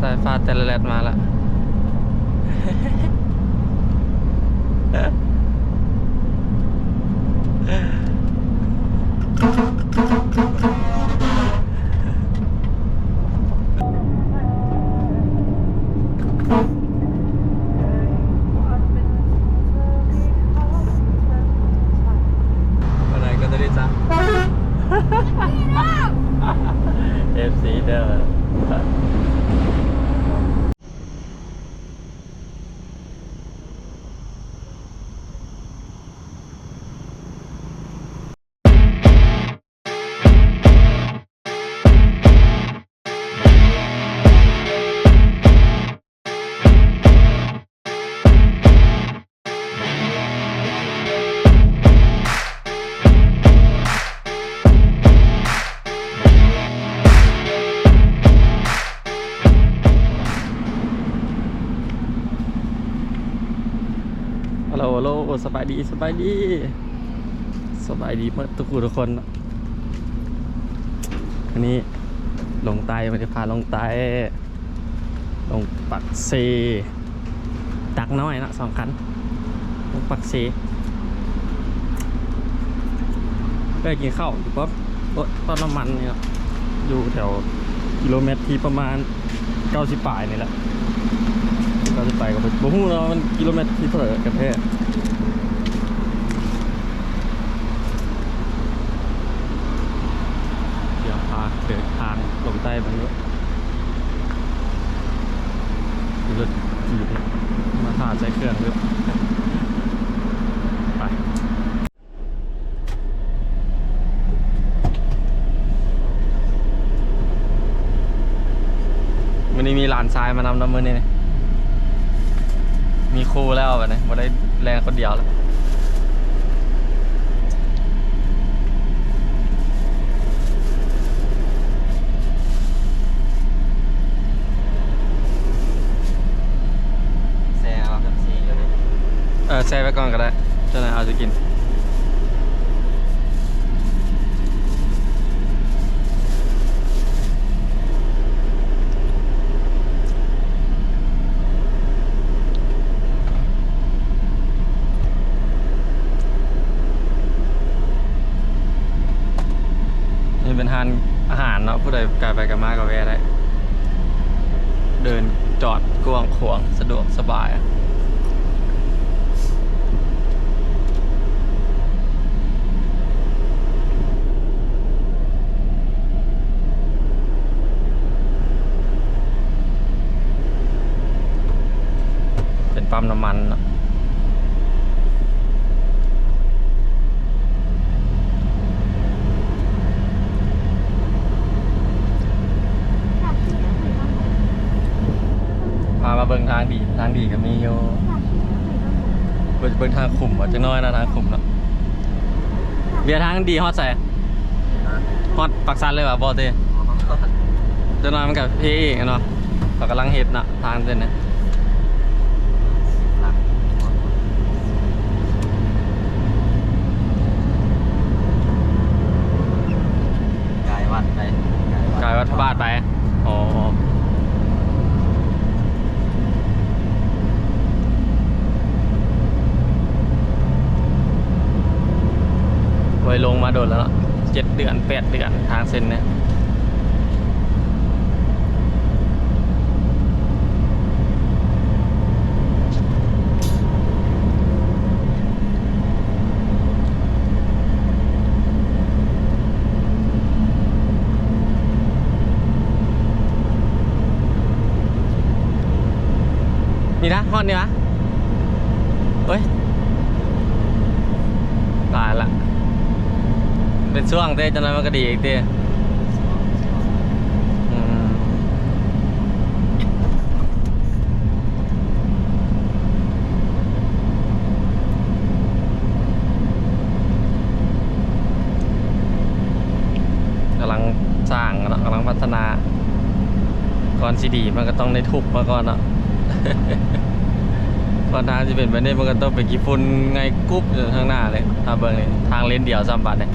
สายฟ้าแต่ละแลดมาละอะไรก็ได้จ้ะ FC เด้อฮัลโหลสบายดีสบายดีสบายดีเมื่อทุกคนอันนี้ลงใต้ไม่ได้พาลงใต้ลงปักเซตักน้อยนะ2 คันลงปักเซไปกินข้าวอยู่ปั๊บต้นน้ำมันเนี่ยอยู่แถวกิโลเมตรที่ประมาณ90 ปลายนี่แหละ90 ปลายกับผมพูดแล้วมันกิโลเมตรที่เท่าไหร่กันแท้เดินทางลงใต้มันด้วยรถจีบมาผ่าใจเครื่องด้วยไปวันนี้มีหลานชายมานำน้ำมือนี่มีครูแล้วแบบนี้มาได้แรงคนเดียวแล้วแช่ไว้ก่อนก็ได้เจ้านายเอาจะกินนี่เป็นทานอาหารเนาะผู้ใดกายไปกันมากก็แวะได้เดินจอดกว้างขวางสะดวกสบายปั๊มน้ำมันเนาะพามาเบิ่งทางดีก็มีอยู่เบิ่งทางขุมจังน้อยนะทางขุมเนาะเบียร์ทางดีฮอตใส่ฮอตปักซันเลยว่ะบอเต้จังน้อยมันกับพี่เนาะเขากำลังเฮ็ดนะทางเส้นนี้กายวัดบาทไปอ๋อไว้ลงมาโดนแล้ว7 เดือน 8 เดือนทางเส้นเนี่ยนี่นะฮอดนี่นะเฮ้ยตายละเป็นช่วงเต้จนนั้นมันก็ดีอีกเต้กำลังสร้างกำลังพัฒนาก่อนซีดีมันก็ต้องได้ทุบมาก่อนเนาะพอทางจะเป็นแบบนี้มันก็ต้องไปกี่ฝุ่นไงกุ๊บอยู่ข้างหน้าเลยถ้าเบิ่งนี่ทางเลนเดียว3 บาทเนี่ย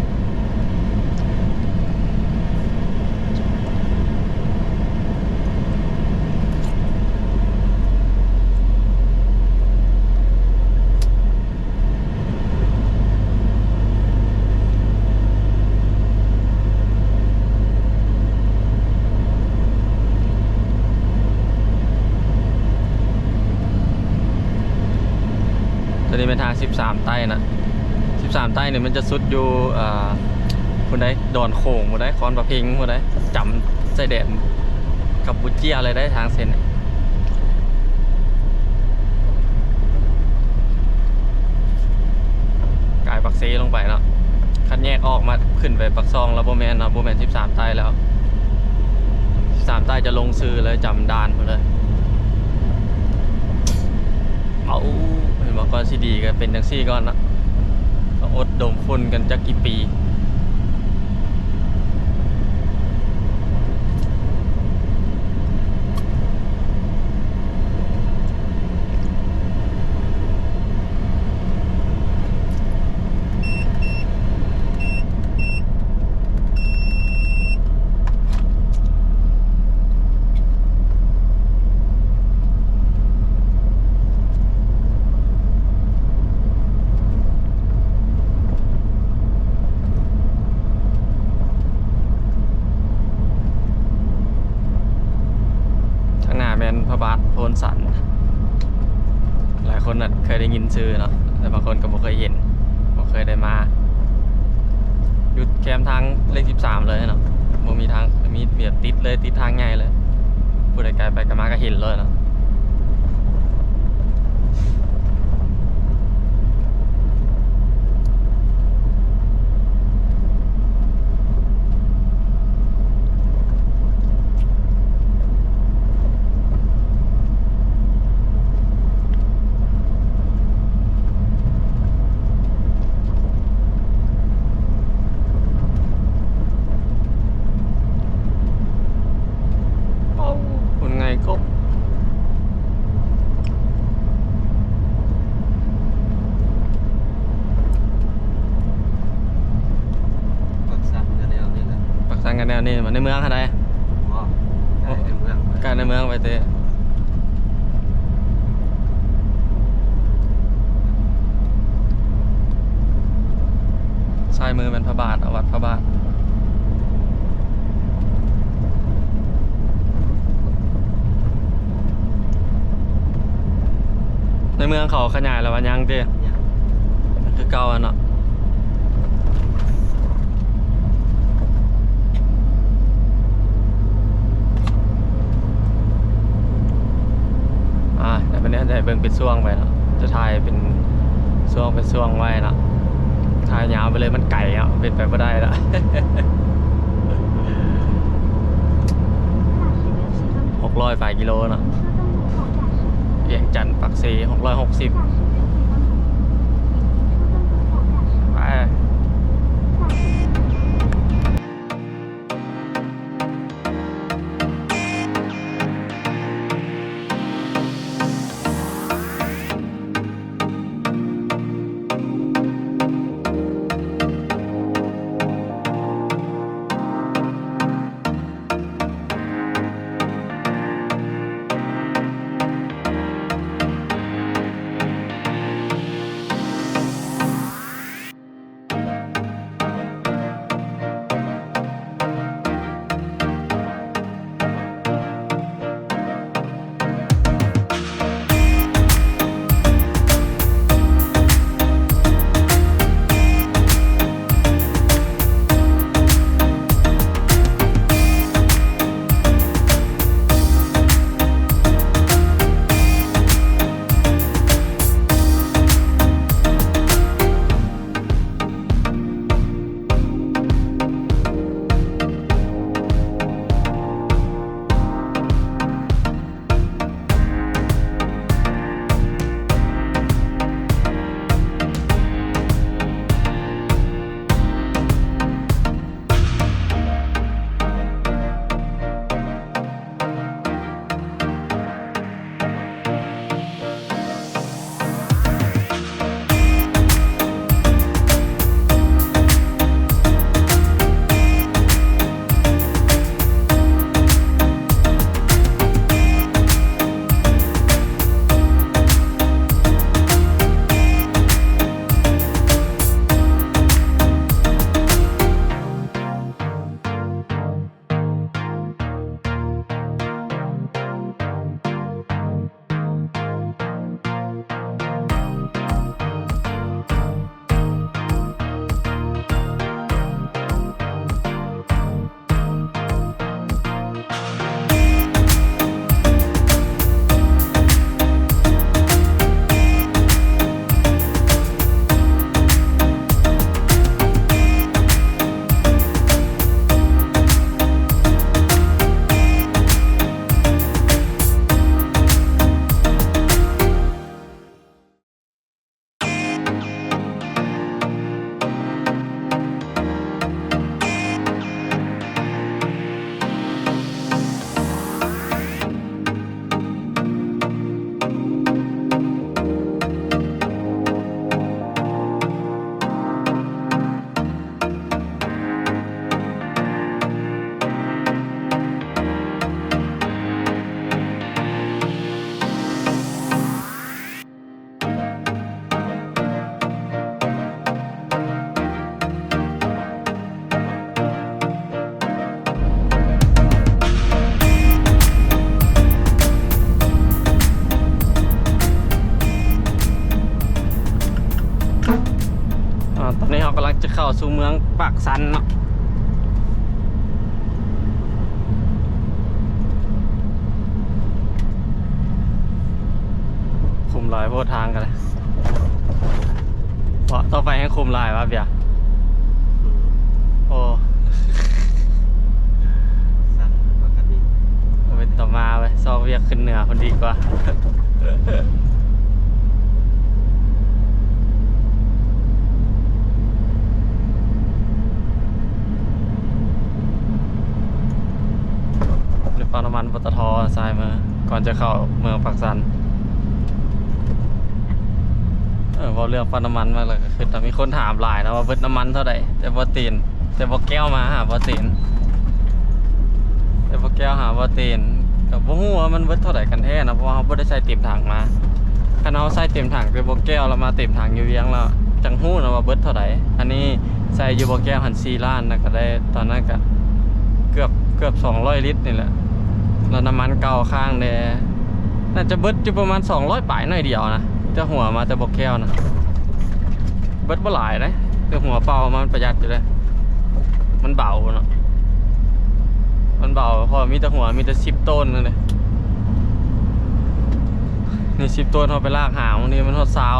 13 ใต้นะ13 ใต้เนี่ยมันจะสุดอยู่คนใดดอนโขงคนใดคอนประเพ็งคนใดจำใจแดนกัมพูเจียอะไรได้ทางเส้นเนี่ยกายปักเซลงไปเนาะคันแยกออกมาขึ้นไปปักซองแล้วโบแมนเนาะโบแมน13 ใต้แล้ว13 ใต้จะลงซื้อเลยจำดานหมดเลยเอาเห็นว่าก่อนซีดีก็เป็นจังซี่ก่อนนะต้องอดดมฝุ่นกันจักกี่ปีพระบาทโพนสันหลายคนน่ะเคยได้ยินชื่อเนาะแต่บางคนก็บ่เคยเห็นบ่เคยได้มาหยุดแคมทางเลข13เลยเนาะบ่มีทางมีเบียดติดเลยติดทางใหญ่เลยผู้ใดไกลไปก็มาก็เห็นเลยเนาะทางกันแนวนี้มันในเมืองอะไรการในเมืองไปเตะซ้ายมือเป็นพระบาทวัดพระบาทในเมืองเขาขยายแล้ววันยังเตะคือเก่าอ่ะเนาะแต่เป็นนี้จะเบิ่งเป็นช่วงไปเนาะจะถ่ายเป็นช่วงไว้เนาะถ่ายยาวไปเลยมันไก่อ่ะเป็นไปไม่ได้ละ600 ฝ่ายกิโลเนาะเวียงจันทร์ปักเซ660ไป สู่เมืองปากสันเนาะคุมลายโพดทางกันเลยเพราะต่อไปให้คุมลายวะเบียร์โอ้สั้นปกติเอาไปต่อมาไปซอกเวียกขึ้นเหนือคนดีกว่าในปั๊มน้ำมันปตทซ้ายมือก่อนจะเข้าเมืองปากสันพอเรื่องปั๊มน้ำมันมาเลยก็คือแต่มีคนถามหลายนะว่าเบิดน้ำมันเท่าไหร่แต่บ่ตีนแต่บ่แก้วมาหาบ่ตีนแต่บ่แก้วหาบ่ตีนกับบ่ฮู้ว่ามันเบิดเท่าไหร่กันแท้นะเพราะว่าเขาบ่ได้ใส่เต็มถังมาคันเขาใส่เต็มถังแต่บ่แก้วแล้วมาเต็มถังอยู่เวียงแล้วจังฮู้นะว่าเบิดเท่าไหร่อันนี้ใส่อยู่บ่แก้วหัน4ล้านนะก็ได้ตอนนั้นก็เกือบ200ลิตรนี่แหละแล้วน้ำมันเก่าข้างแดน่าจะเบิดอยู่ประมาณ200ปลายหน่อยเดียวนะแต่หัวมาแต่บ่แก้วนะเบิดบ่หลายนะแต่หัวเป่ามันประหยัดอยู่เลยมันเบาเนาะมันเบาเพราะมีแต่หัวมีแต่10ต้นนั่นเลยนี่10ต้นเขาไปลากหางวันนี้มันทดซาว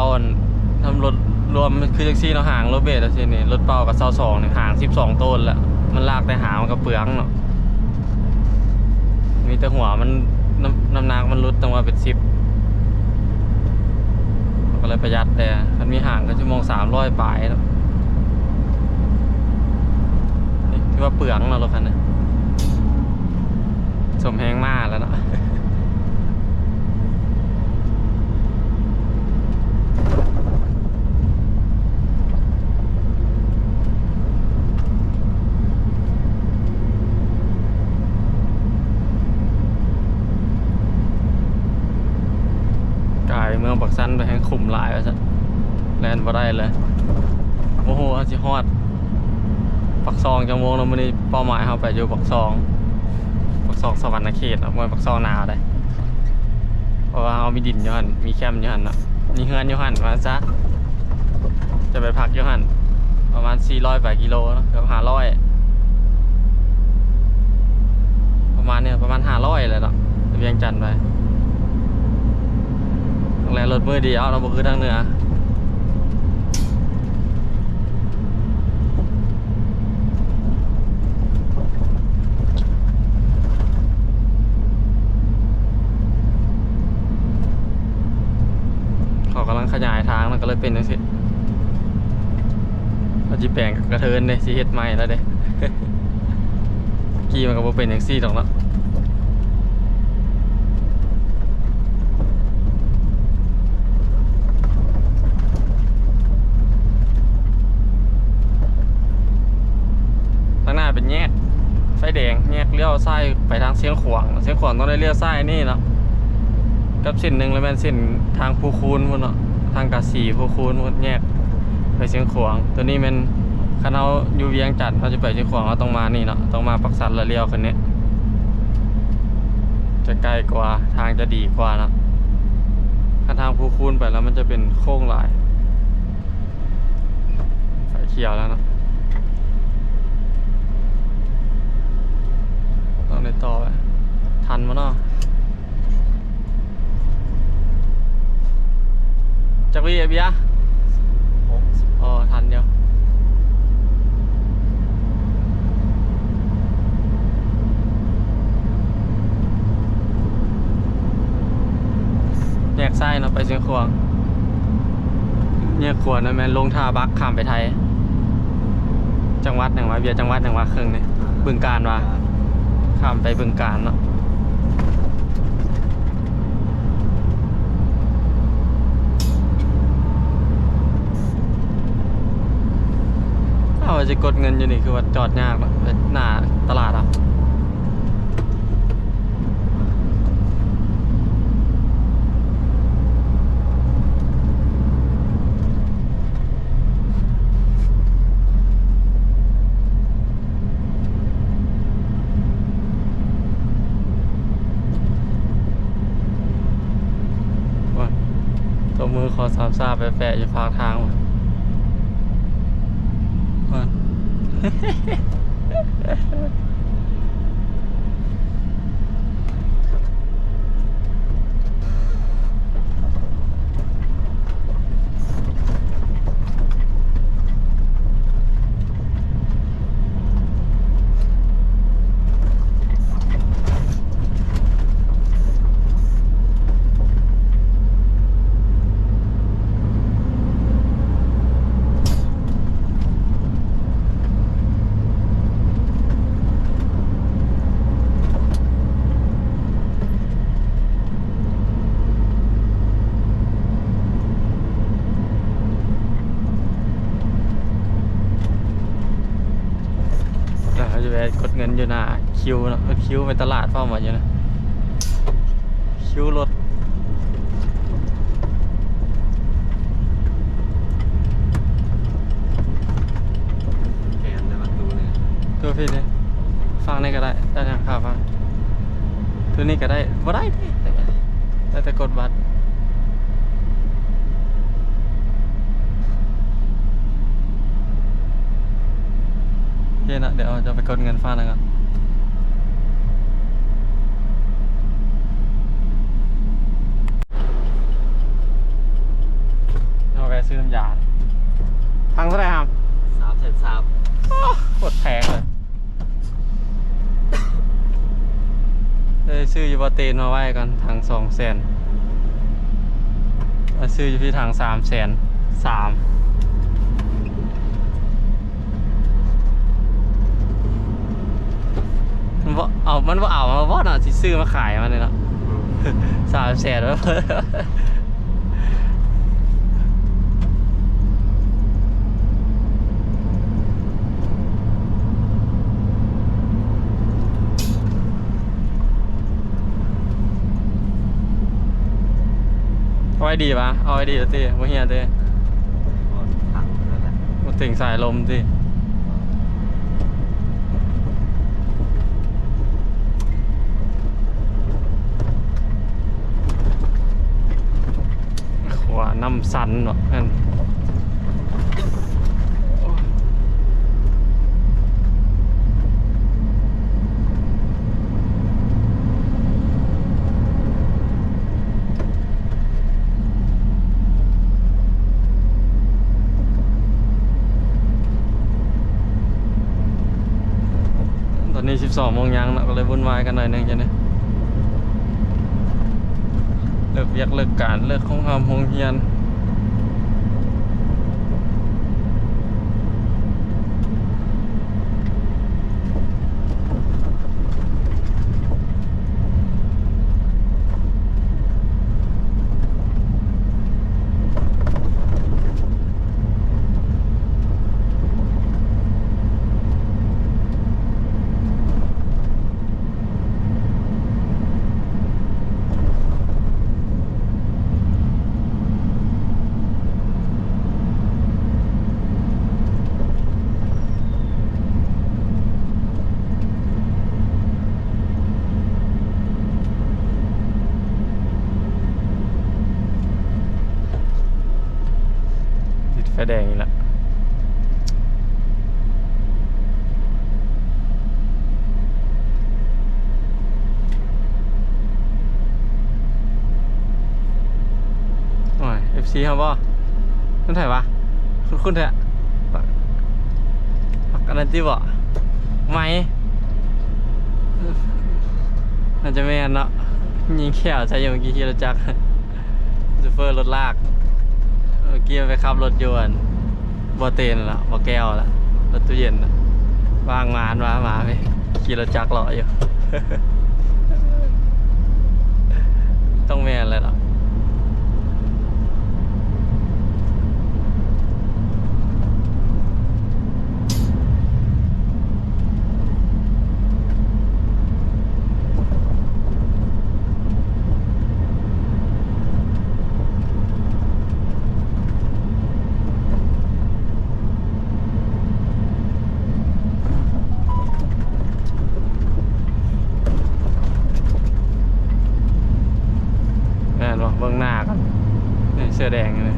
ทำรถรวมคือแท็กซี่เราหางรถเบสแล้วสินี่รถเป่ากับ22นี่หาง12ต้นแล้วมันลากแต่หางมันก็เปลืองเนาะมีแต่หัวมันน้ำหนักมันลดตั้งว่าเป็น10ก็เลยประหยัดแต่มันมีห่างกันชั่วโมง300ปลายแล้วนี่ถือว่าเปลืองเรารถคันนี้สมแหงมากแล้วเนาะกายเมืองปักสันไปแห่งขุมหลายแล้วซะแลนบ่ได้เลยโอ้โหอาจิฮอดปักซองจังวงเราไม่ได้เป้าหมายเขาไปอยู่ปักซองสวรรณเขตเมื่อปักซองหนาวได้เพราะว่าเขามีดินอยู่หันมีแคมป์อยู่หันเนาะมีเฮือนอยู่หันมาซะจะไปพักอยู่หันประมาณ400กว่ากิโลเนาะเกือบ500ประมาณเนี่ยประมาณ500เลยเนาะเวียงจันทร์ไปแรงรถมือเดียวเราบอกคือทางเหนือเขากำลังขยายทางมันก็เลยเป็นอย่างนี้เราจีแปลงกระเทินเลยสีเฮ็ดใหม่แล้วเด้ กี้มันก็บ่เป็นอย่างซี่หรอกเนาะข้างหน้าเป็นแยกไฟแดงแยกเลี้ยวซ้ายไปทางเสียงขวางต้องได้เลี้ยวซ้ายนี่เนาะกับเส้นหนึ่งแล้วเป็นเส้นทางภูคูนพุ่นเนาะทางกาสีภูคูนพุ่นแยกไปเสียงขวางตัวนี้มันคันเราอยู่เวียงจันทร์เราจะไปเสียงขวางเราต้องมานี่เนาะต้องมาปักสันแล้วเลี้ยวคันนี้จะใกล้กว่าทางจะดีกว่าเนาะคันทางภูคูนไปแล้วมันจะเป็นโค้งหลายไฟเขียวแล้วเนาะต้องได้ต่อไปทันมั้ยเนาะจักรีเบียร์อ๋อทันเดียวแยกซ้ายเนาะไปเชียงขวางแยกขวางนะแม่ลงท่าบักข้ามไปไทยจังหวัดหนึ่งวะเบียร์จังหวัดหนึ่งวะครึ่งนี่บึงกาฬวะข้ามไปบึงกาฬเนาะเอาจะกดเงินอยู่นี่คือว่าจอดยากเนาะหน้าตลาดอ่ะตัวมือขอสามซาไปแปะอยู่ภาคทางว่ะ เขาจะไปกดเงินอยู่หน้าคิวเนาะคิวไปตลาดพ่อหมดอยู่นะคิวรถ แกนในประตูเนี่ย ตัวพี่เนี่ยฟังนี่ก็ได้ได้ยังครับฟังตัวนี้ก็ได้บ่ได้ดิแต่กดบัตรเย็นนะเดี๋ยวจะไปกดเงินฟ้านะครับเอาไปซื้อน้ำยาทางเท่าไหร่ครับ 3,300,000 โคตรแพงเลยซื้อยูบาเตนมาไว้กันทาง200,000มาซื้ออยู่ที่ทาง300,003มันว่าเอามันว่าน่ะสิซื้อมาขายมันเลยเนาะ300,000แล้วเอาไว้ดีปะเอาไว้ดีแล้วตีโมเฮียตี ถังนั่นแหละ มาติ่งสายลมตีขวาน้ำสันเนาะนั่นตอนนี้12 โมงยังเนาะก็เลยวุ่นวายกันหน่อยหนึงจ้ะเนี่ยเลิกเวียกเลิกการเลิกของความโรงเรียนติดไฟแดงอีกแล้วโอ้ย FC ครับบ่คุณถ่ายวะคุณเถอะปักอันนั้นที่บ่ไหมน่าจะไม่งั้นเนาะยิงแขวใช่ยังเมื่อกี้ที่เราจักรซูเฟอร์รถลากเมื่อกี้มันไปขับรถยนต์บอเตนละบอแก้วละรถตู้เย็นละวางงานมาไปขี่รถจักรเลาะอยู่ ต้องแม่นเลยเนาะแม่นบ่เบื้องหน้ากันนี่เสื้อแดงเลย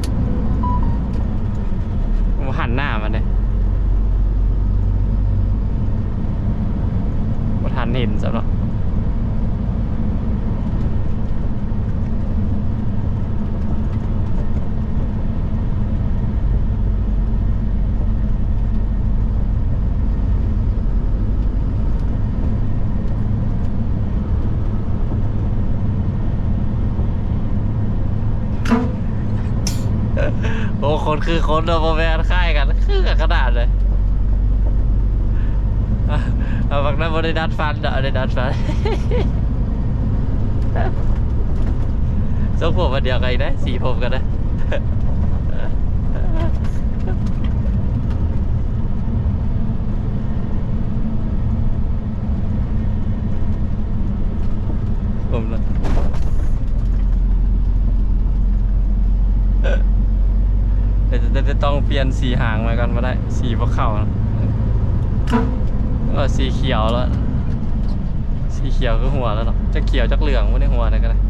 หันหน้ามันเลย นเห็นสำหรับโอ้คนคือคนโดนโปรแมนค่ายกันคือกันขนาดเลยเอาบักนั้นบริดัดฟันเด้อได้ดัดฟันทรงผมมาเดียวกันอีกนะสีผมกันนะผมนะจะต้องเปลี่ยนสีหางมากันมาได้สีพวกเขานะสีเขียวแล้วสีเขียวคือหัวแล้วเนาะจะเขียวจะเหลืองไม่ได้หัวนะกันเลย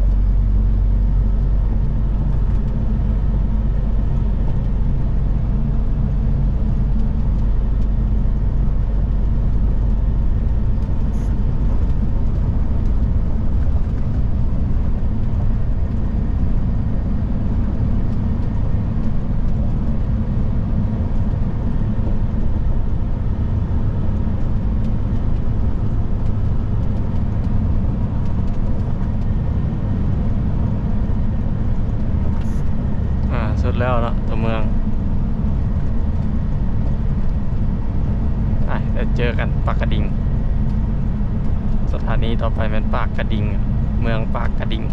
สุดแล้วเนาะตัวเมืองเดี๋ยวเจอกันปากกระดิ่งสถานีต่อไปเป็นปากกระดิ่งเมืองปากกระดิ่ง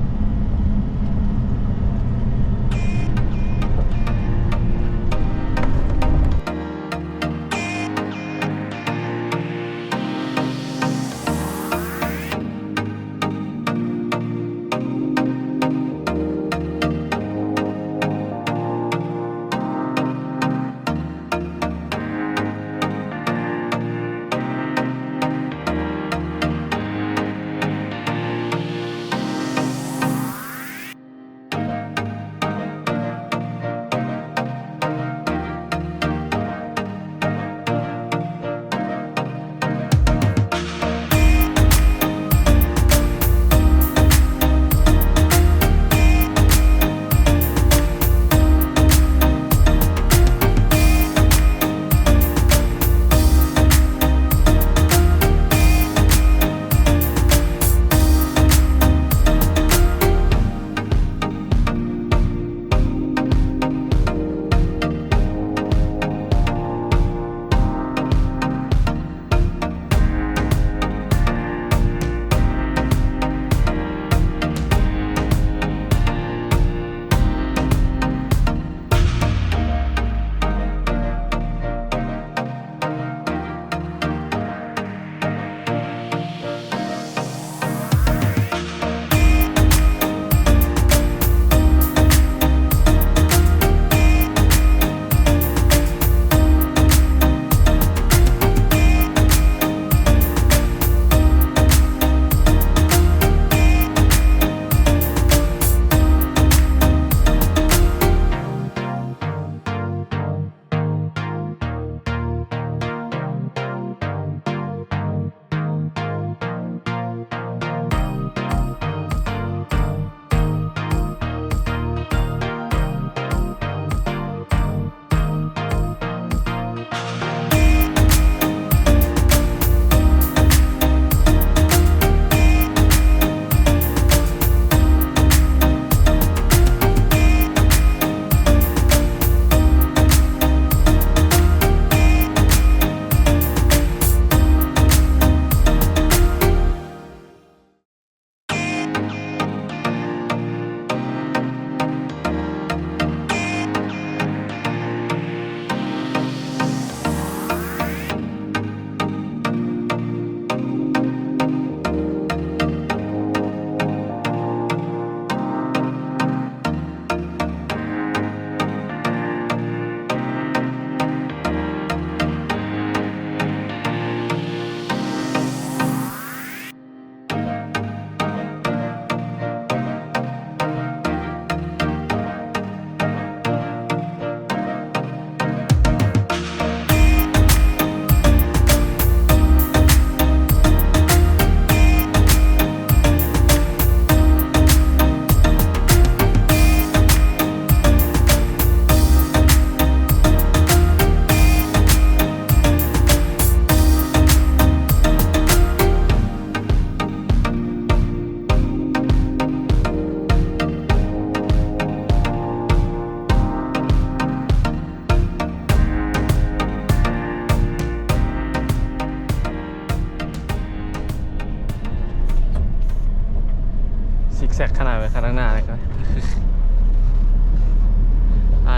ซิกแซกขนาดไปข้างหน้าเลยครับ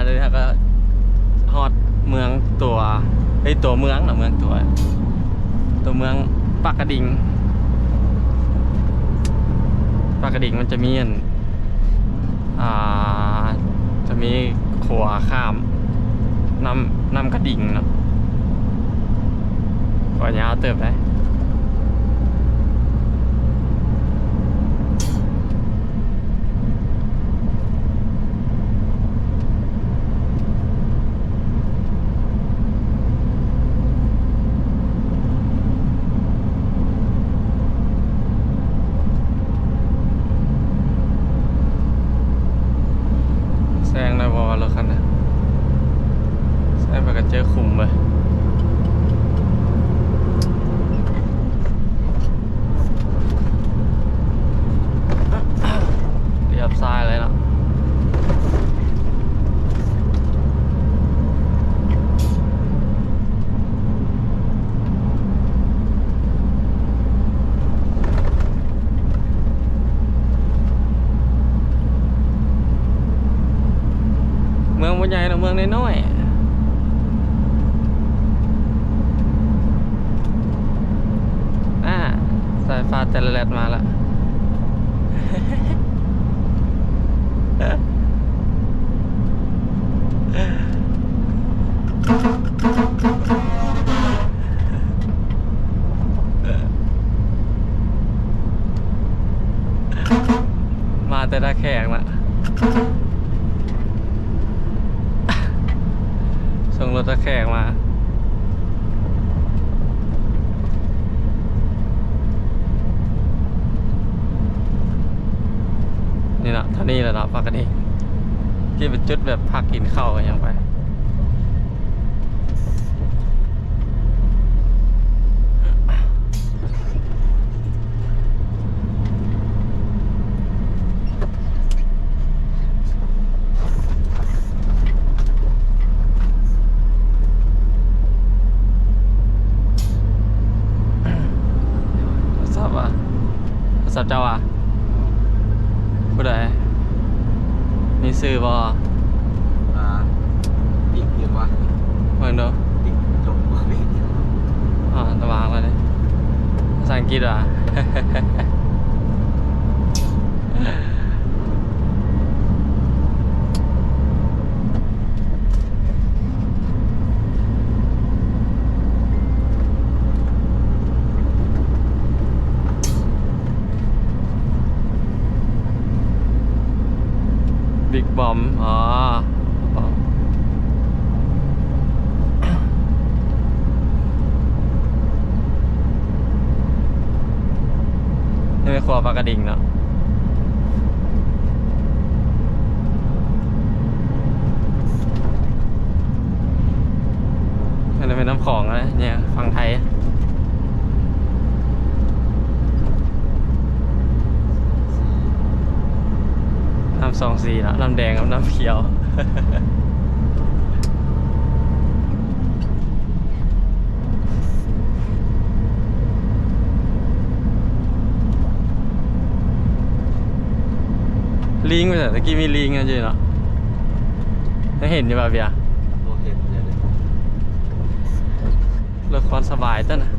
เดี๋ยวนี้ก็ฮอดเมืองตัวตัวเมืองเนาะเมืองตัวเมืองปากกระดิ่งมันจะมีจะมีขัวข้ามน้ำกระดิ่งเนาะก่อนยาวเติบได้แซงได้บ่รถคันนะแซงไปก็เจอขุมเลยเรียบซ้ายเลยเนาะเมืองบ่ใหญ่เนาะเมืองน้อยๆสายฟ้าเตลเลตมาแล้ว มาแต่ละแขกนะส่งรถตะแขกมานี่นะเท่านี้แหละเนาะปกติที่เป็นจุดแบบพักกินข้าวกันยังไปทราบเจ้าผู้ใดมีซื้อบ่อีกยังวะ เบิ่งดู อีกจบว่าอีกยังวะ ระวังแล้วดิภาษาอังกฤษอ่ะ บิ๊กบอมนี่เป็นครัวปลากระดิ่งเนาะอันนี้เป็นน้ำของนะเนี่ยฝั่งไทยน้ำ2 สีนะน้ำแดงกับน้ำเขียว ลิงไปแต่ตะกี้มีลิงกันจริงเนาะได้เห็นอยู่ป่ะเบียร์ ตัวเห็นเลยเนี่ย รถความสบายต้นนะ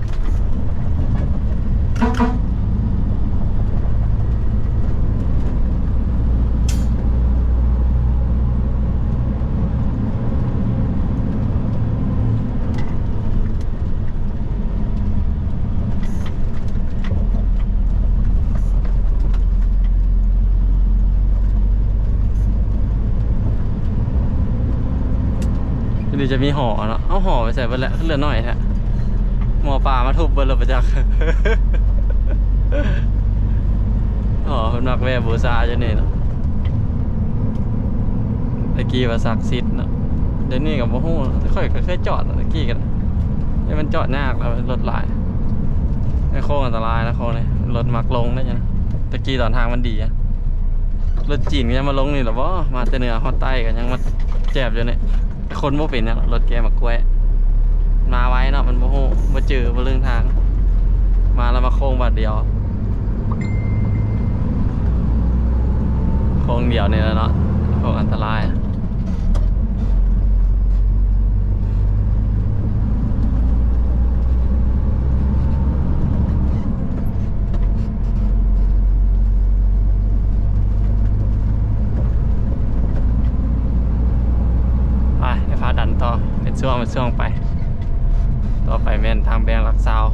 เดี๋ยวจะมีห่อเนาะเอาห่อไปใส่ไปแล้วเหลือหน่อยแท้หมอปลามาทุบเบอร์เราไปจัก ห่อเป็นนักแวบูซาจะเนี่ยเนาะตะกี้ว่าศักดิ์สิทธิ์เนาะเดี๋ยวนี้กับโมโหค่อยก็เคยจอดตะกี้กันให้มันจอดยากแล้วรถหลายไอ้โค้งอันตรายนะโค้งเลยรถมักลงได้ยังตะกี้ตอนทางมันดีอะรถจีนก็ยังมาลงนี่หรอวะมาแต่เหนือฮอตใต้กันยังมาแจบอยู่เนี่ยคนโมเป็นเนี่ยรถแกมากล้วยมาไว้เนาะมันโมโหมาเจอมาเรื่องทาง มาแล้วมาโค้งบาทเดียว งเดียวนี่แหละเนาะพวกอันตรายไปให้พาดันต่อเป็นช่วงไปต่อไปแม่นทางแบงหลักซาว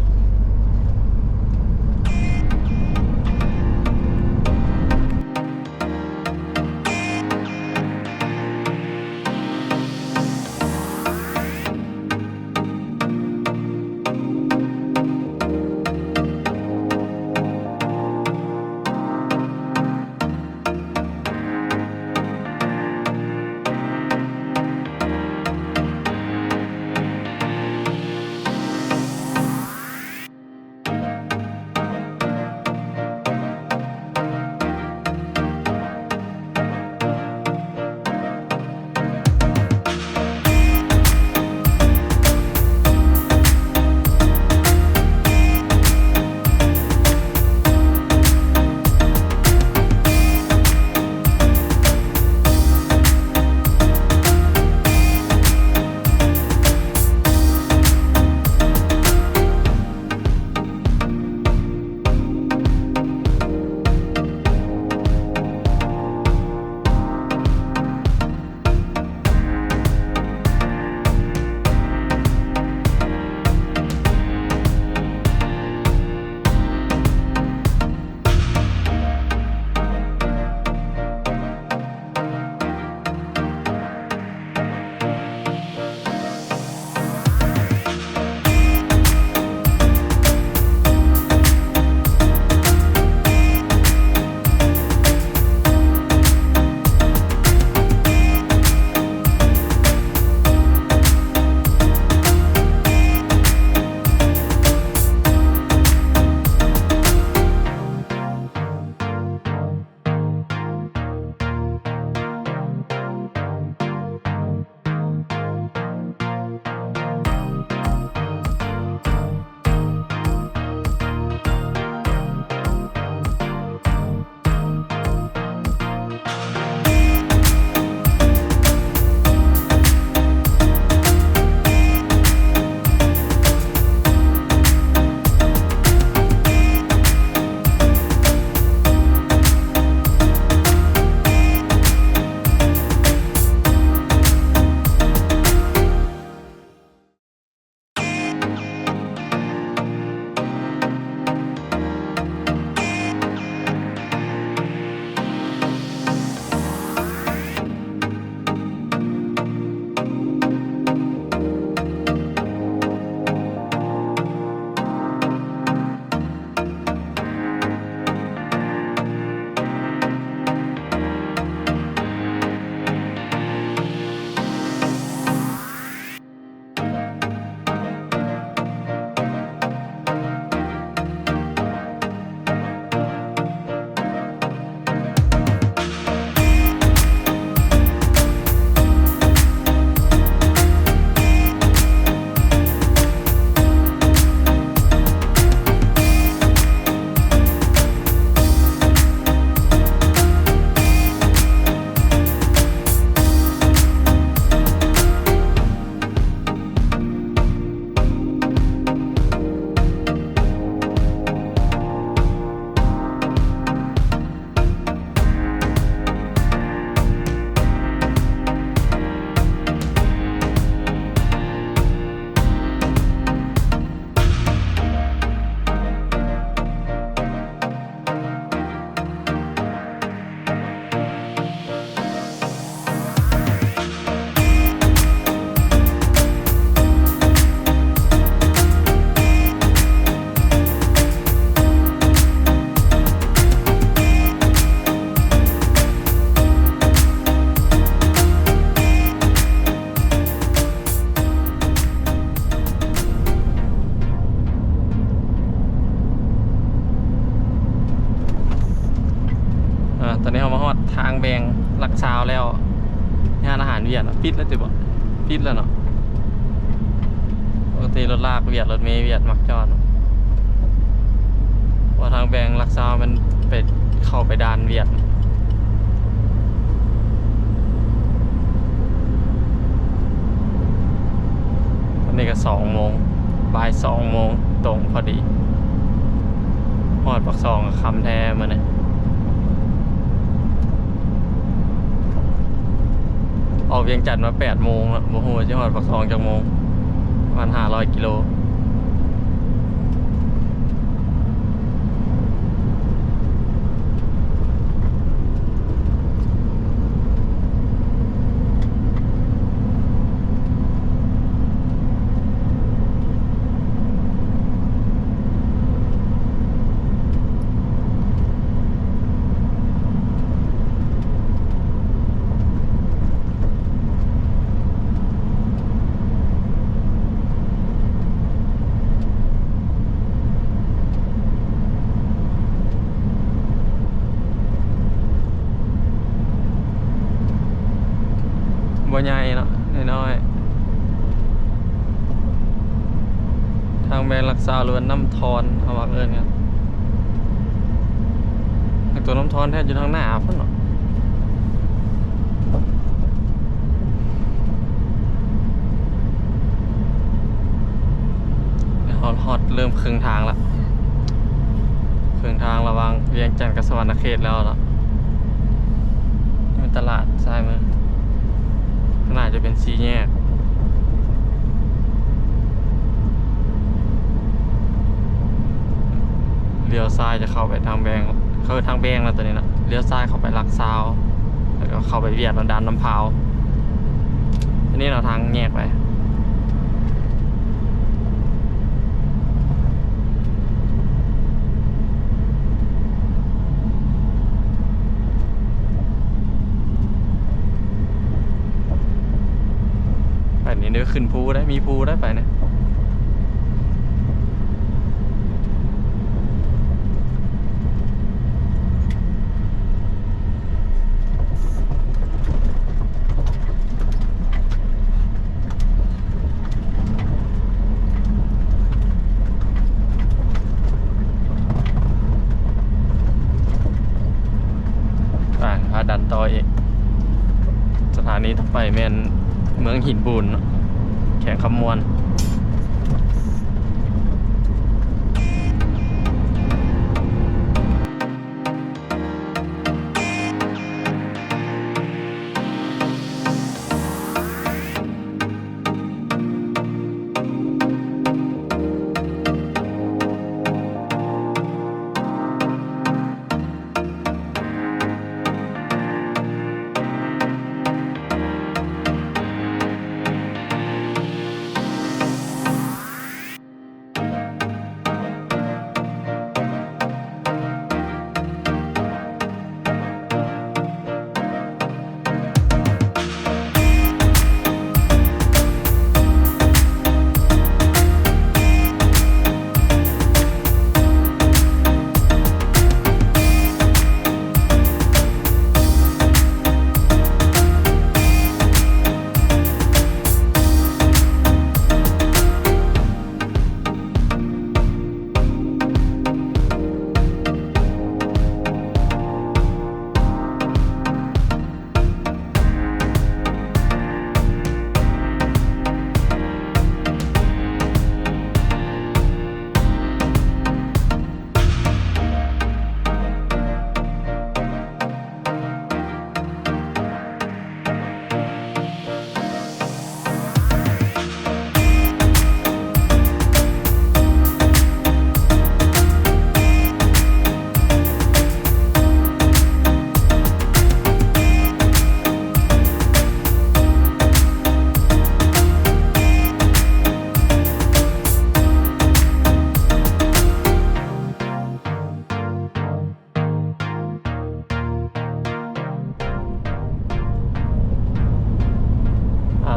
ตอนนี้เรามาฮอดทางแบงหลักซาวแล้วงานอาหารเวียดปิดแล้วจิบ่ปิดแล้วเนาะปกติรถลากเวียดรถเมล์เวียดมักจอดว่าทางแบงหลักซาวมันไปเข้าไปด่านเวียด นี่ก็2 โมงบ่าย2 โมงตรงพอดีฮอดปักซองกับคำแท้มาเนี่ยออกเวียงจันทน์มา8 โมงแล้วโมโหจะฮอดปักซองจากโมงประมาณ500 กิโลบ่ใหญ่เนาะน้อยๆทางแบงรักษาเรือนน้ำทอนเขาว่าเอิ้นกันตัวน้ำทอนแท้อยู่ทางหน้าพุ่นเนาะฮอดเริ่มครึ่งทางละครึ่งทางระหว่างเวียงจันทน์กับสวรรณเขตแล้วเนาะนี่ตลาดซ้ายมือน่าจะเป็น4 แยกเลี้ยวซ้ายจะเข้าไปทางแบงทางแบงแล้วตัวนี้นะเลี้ยวซ้ายเข้าไปลักซาวแล้วก็เข้าไปเวียดนามดันน้ำพาวอันนี้เราทางแยกไปนี่เดี๋ยวขึ้นภูได้มีภูได้ไปนะพาดันต่ออีกสถานีต่อไปแม่นเมืองหินบูนแข่งคำมวล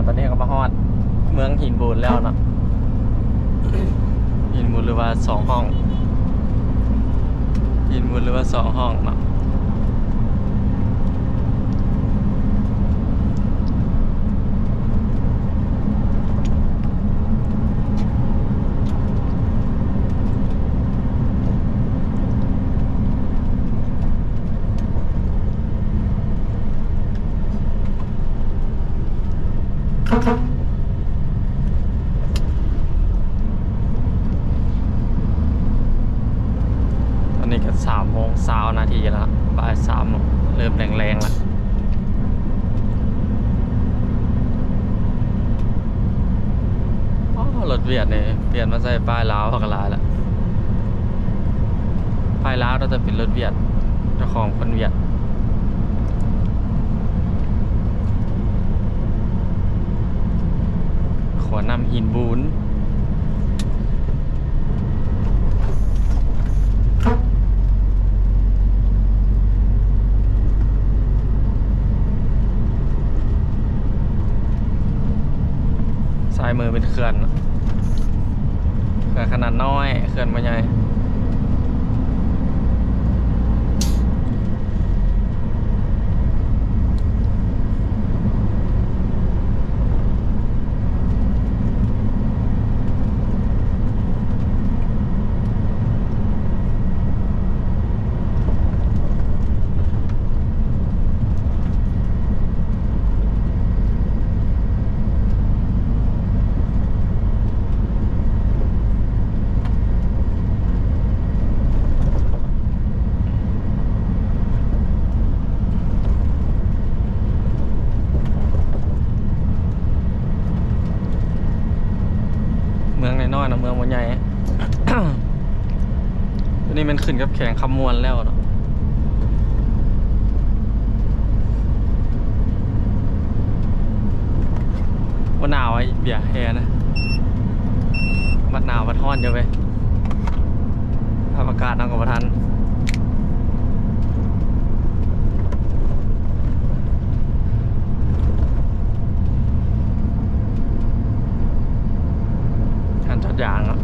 ตอนนี้ก็มาฮอดเมืองหินบูนแล้วเนาะ หินบูนหรือว่า2 ห้องหินบูนหรือว่า2 ห้องเนาะ 3:20 แล้วบ่าย3เริ่มแรงๆแล้วรถเวียดเนี่ยเปลี่ยนมาใส่ป้ายลาวพักหลายแล้วป้ายลาวเราจะเป็นรถเวียดเจ้าของคนเวียดขอนำหินบูนซ้ายมือเป็นเขื่อนขนาดน้อยเขื่อนบ่ใหญ่เมืองน้อยๆนะเมืองบ่ใหญ่ ตัวนี้มันขึ้นกับแข่งคำมวลแล้วเนาะว่าหนาวไอ้เบียร์แฮนะบัดหนาวบัดฮ้อนเยอะไปภาพอากาศน้ำกับประทันการจอดยางอ่ะ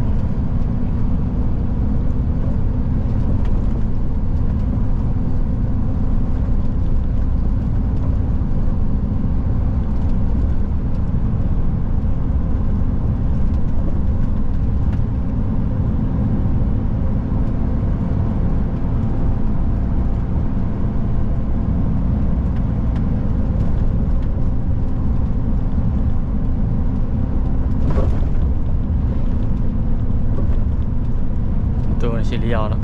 ตัวชิลิยอเนาะ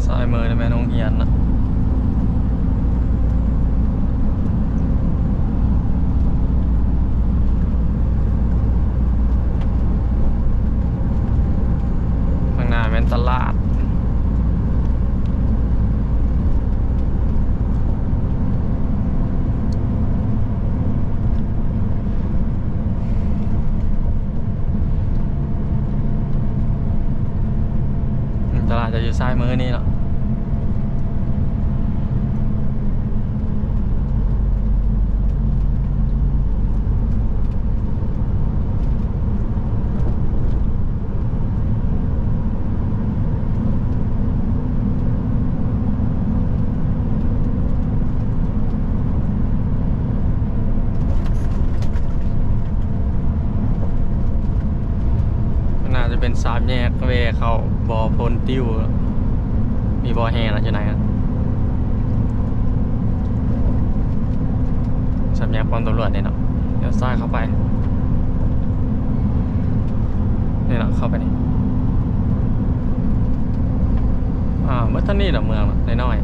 ซ้ายมือได้ไหมน้องเฮียนนะข้างหน้าเป็นตลาดตลาดจะอยู่ซ้ายมือนี่เนาะน่าจะเป็นสามแยกเวเข้าบ่อพลติ้วมีบ่อแห่นะอยู่ไหนอะสามแยกป้อมตำรวจเนี่ยเนาะเดี๋ยวซ้ายเข้าไปนี่เนาะเข้าไปนี่เมื่อท่านนี่เนาะเมืองน้อย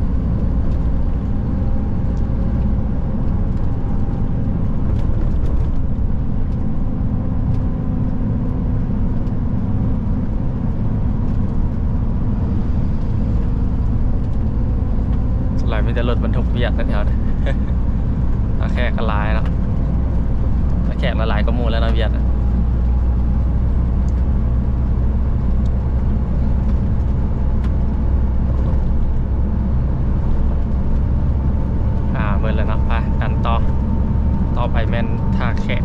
มีแต่รถบรรทุกเบียดแถวๆนี้ ถ้าแขกก็หลายแล้วถ้าแขกละลายก็มูแล้วนะเบียดเบิร์เลยเนาะไปกันต่อไปแม่นท่าแขก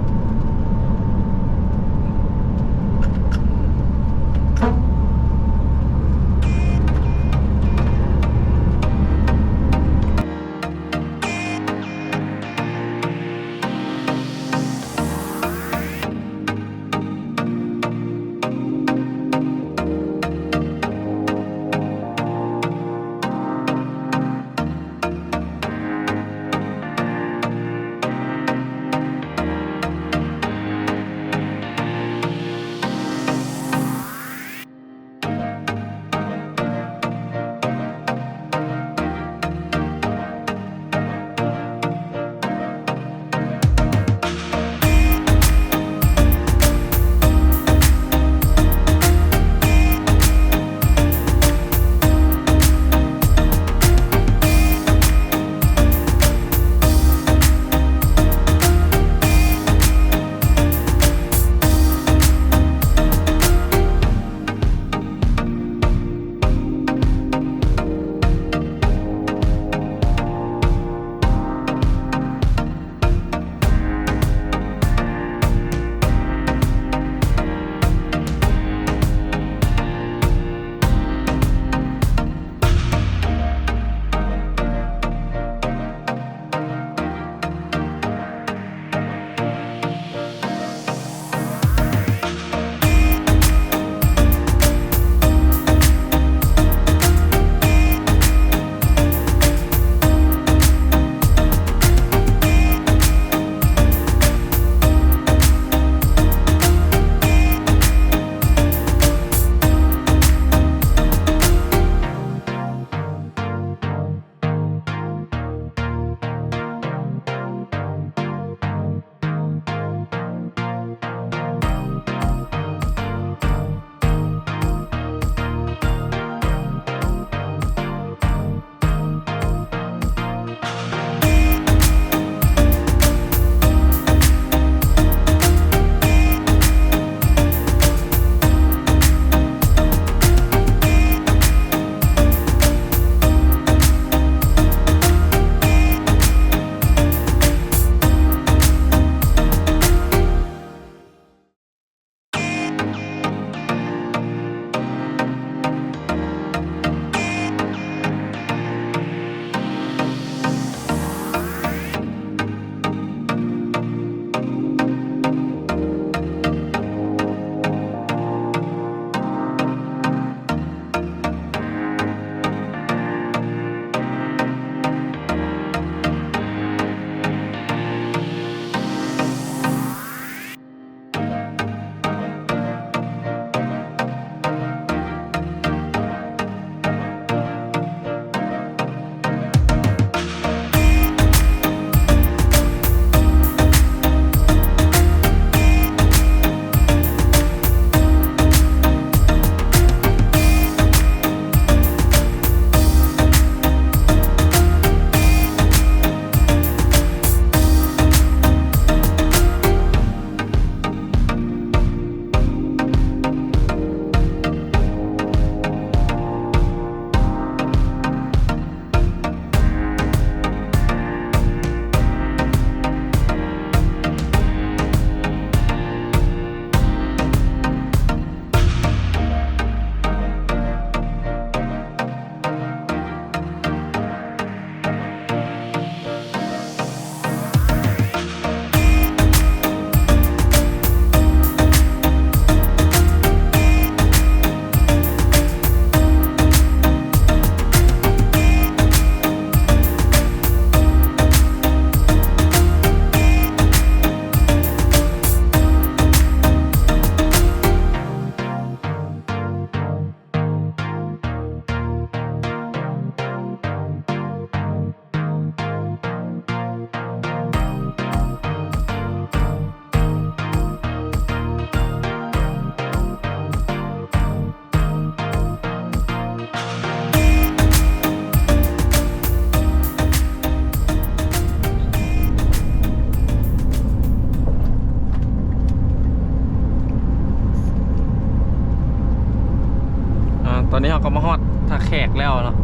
อนนี้เราก็มาฮอดท่าแขกแล้วเนาะ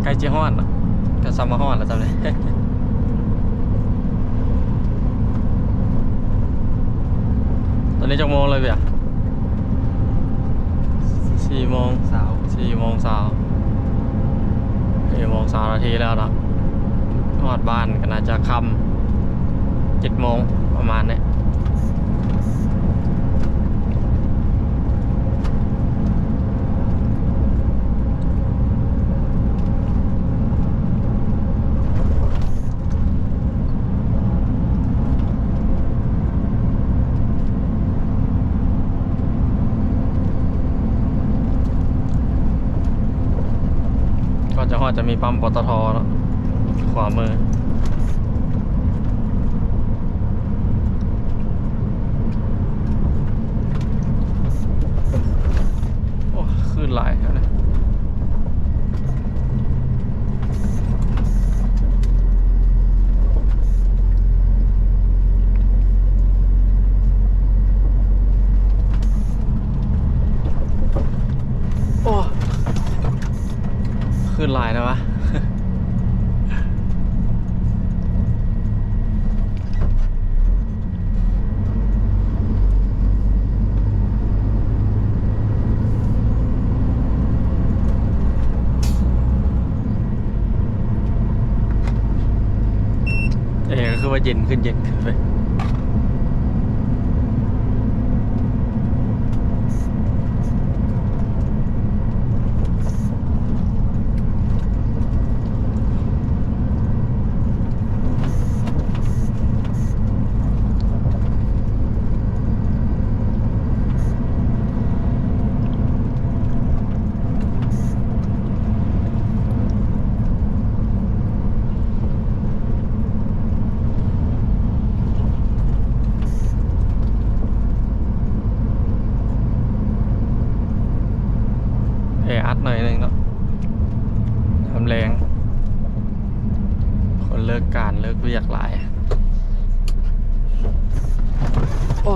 ใกล้จะฮอดเนาะก็ซ้ำมาฮอดแล้วจำเลย ตอนนี้จักโมงเลยเบีย4 โมง สาว 4 โมงเช้า4 โมง3 นาทีแล้วเนาะฮอดบ้านก็น่าจะค่ำ7 โมงประมาณนี้ก็จะฮอดจะมีปั๊มปตทเนาะขวามือโอ้ขึ้นหลายแล้วนะโอ้ขึ้นหลายนะวะ ก็คือว่าเย็นขึ้นไปอัดหน่อยนึงเนาะทำแรงคนเลิกการเลิกเรียกหลายโอ้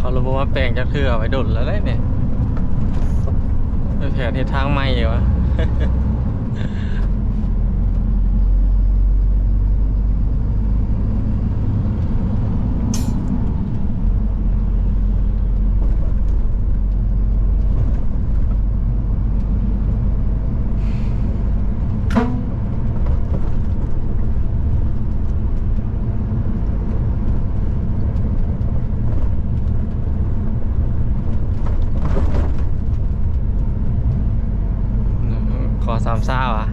เขารู้ว่าแปลงจะเทื่อไว้ดุลแล้วได้เนี่ยแผนที่ทางใหม่เหรอวะ ขอ3 ซ่าอ่ะ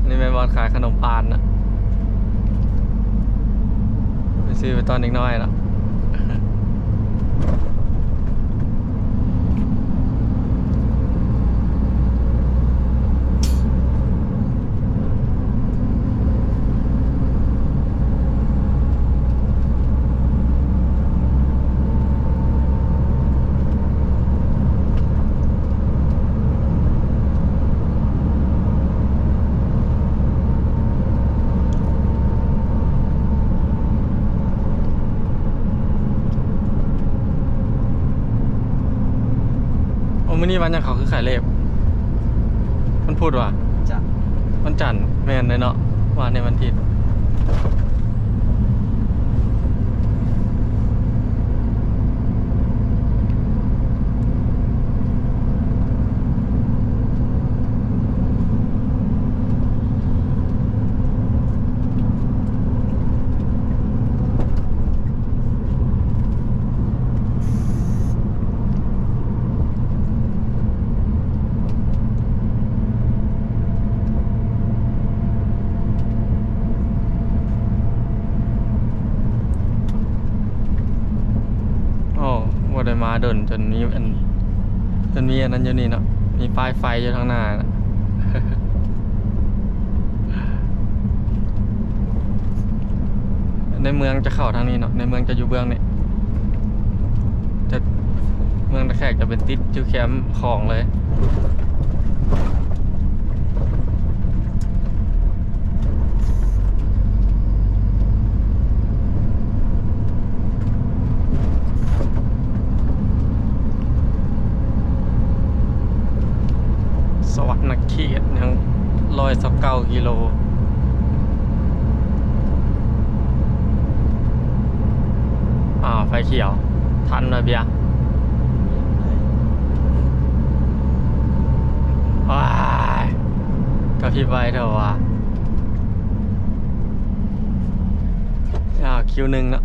นี่เป็นบอลขายขนมปานนะไปซื้อไปตอนเด็กน้อยนะมื้อนี้วันยังเขาคือขายเล็บมันพูดว่า จะ วันจันทร์แม่นเลยเนาะว่าในวันอาทิตย์ บ่ได้มาดนจนมีอันนั้นอยู่นี่เนาะมีป้ายไฟอยู่ทางหน้านะ ในเมืองจะเข้าทางนี้เนาะในเมืองจะอยู่เบื้องนี่จะเมืองตะแคกจะเป็นติดอยู่แคมป์ของเลยสวรรค์เขตยัง129 กิโลไฟเขียวทันเลยเบียร์ว้ายกระพริบไว้เถอะวะคิวหนึ่งเนาะ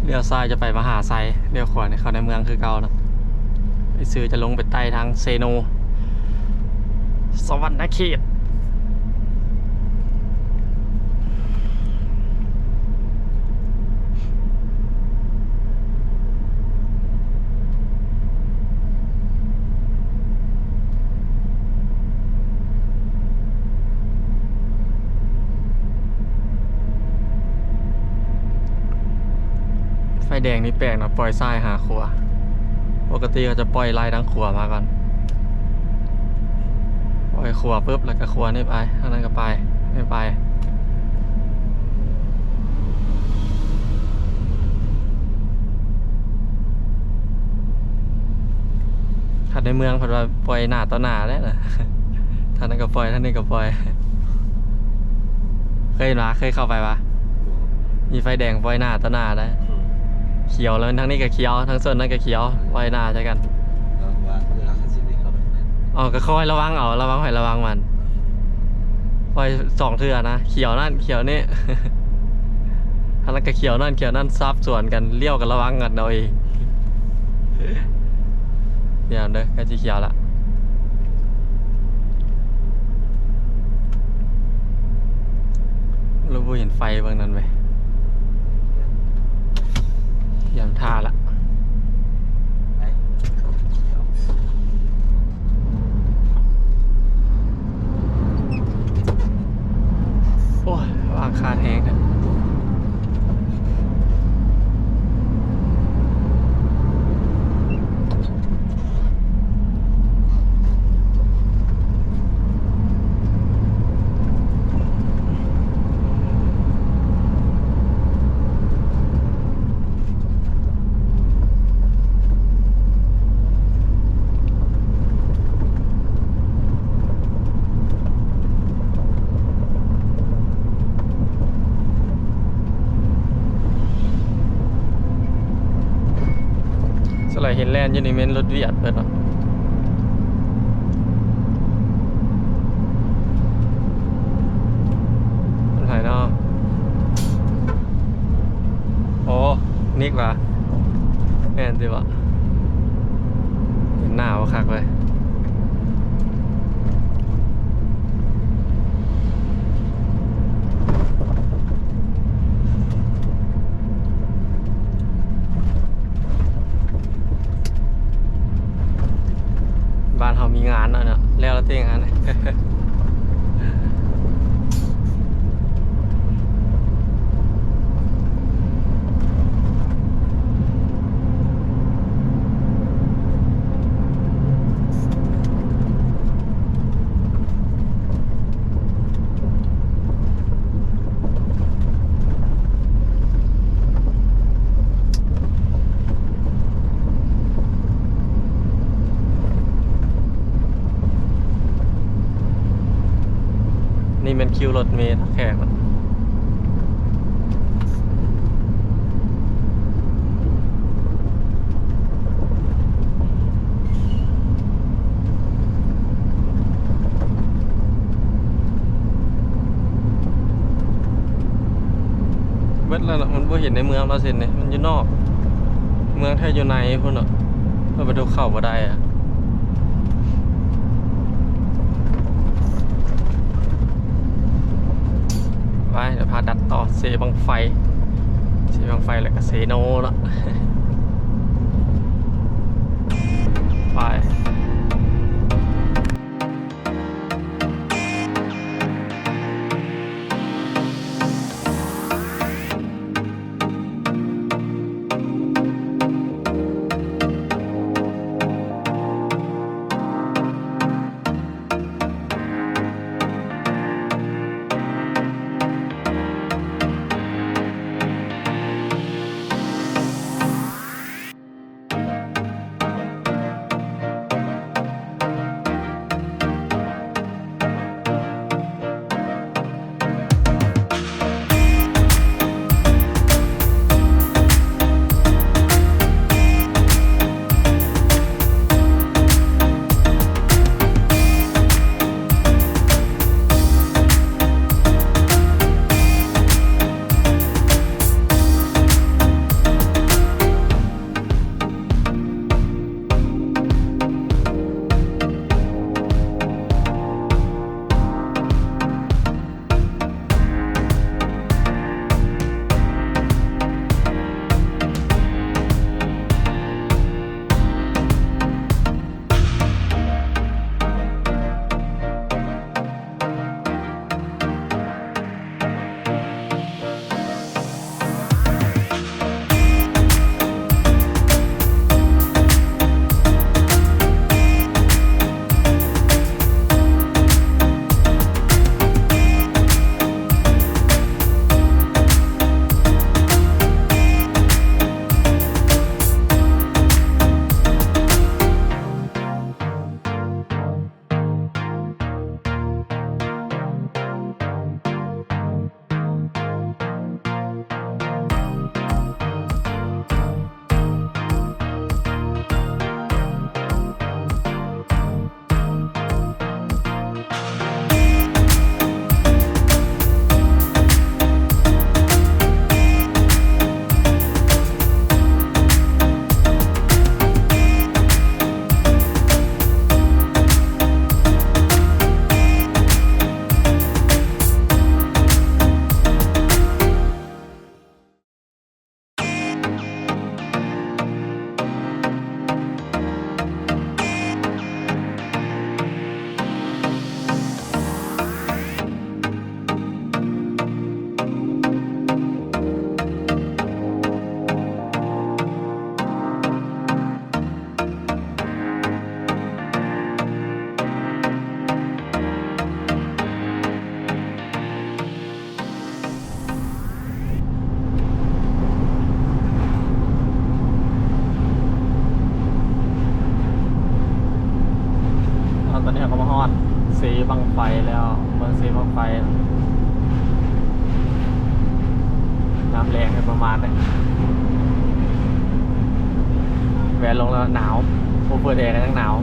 เลี้ยวซ้ายจะไปมหาไซเลี้ยวขวาเนี่ยเข้าในเมืองคือเก่าเนาะไปซื้อจะลงไปใต้ทางเซโนสวรรค์เขตไฟแดงนี่แปลกนะปล่อยซ้ายหาขวาปกติเขาจะปล่อยไล่ทั้งขวามาก่อนปล่อยขวาปุ๊บแล้วก็ขวานี่ไปอันนั้นก็ไปไม่ไปถ้าในเมืองเขาว่าปล่อยหน้าต่อหน้าแล้วนะท่านนั้นก็ปล่อยท่านนี้ก็ปล่อยเคยเข้าไปปะมีไฟแดงปล่อยหน้าต่อหน้าได้เขียวแล้วทั้งนี้ก็เขียวทั้งส่วนนั้นก็เขียวปล่อยหน้าใช่กันว่าเวลาคันซิตี้เข้าไป อ๋อก็คอยระวังระวังให้ระวังมันปล่อย2 เทื่อนะเขียวนั่นเขียวนี่ ท่านนั้นก็เขียวนั่นซับสวนกันเลี้ยวกันระวังกันเอาเองเดี๋ยวเด้อใกล้จะเขียวละเราเห็นไฟบางนั้นไหมยามท่าละโอ้ยวางคาแห้งนะเห็นแลนด์อยู่ในเมนรถเวียดเปิดเนาะมันหายเนาะโอ้นิกว่ะแม่นสิวะเห็นหน้าวะคักเลยบ้านเขามีงานเนาะแล้วเราเต้งงาน เ คิวรถเมล์แขกมันเบิดแล้วเนาะมันบ่เห็นในเมืองเราเส้นนี่มันอยู่นอก เมืองแท้อยู่ในพุ่นเนาะเพื่อไปดูเข้าบ่ได้อะไปเดี๋ยวพาดัดต่อเซบังไฟแล้วก็เซโนเนาะ ไปตอนนี้เราก็มาฮอดเซบังไฟแล้วเมืองเซบังไฟน้ำแรงประมาณนี้แวะลงแล้วหนาวโอเปิดแอร์กันยังหนาว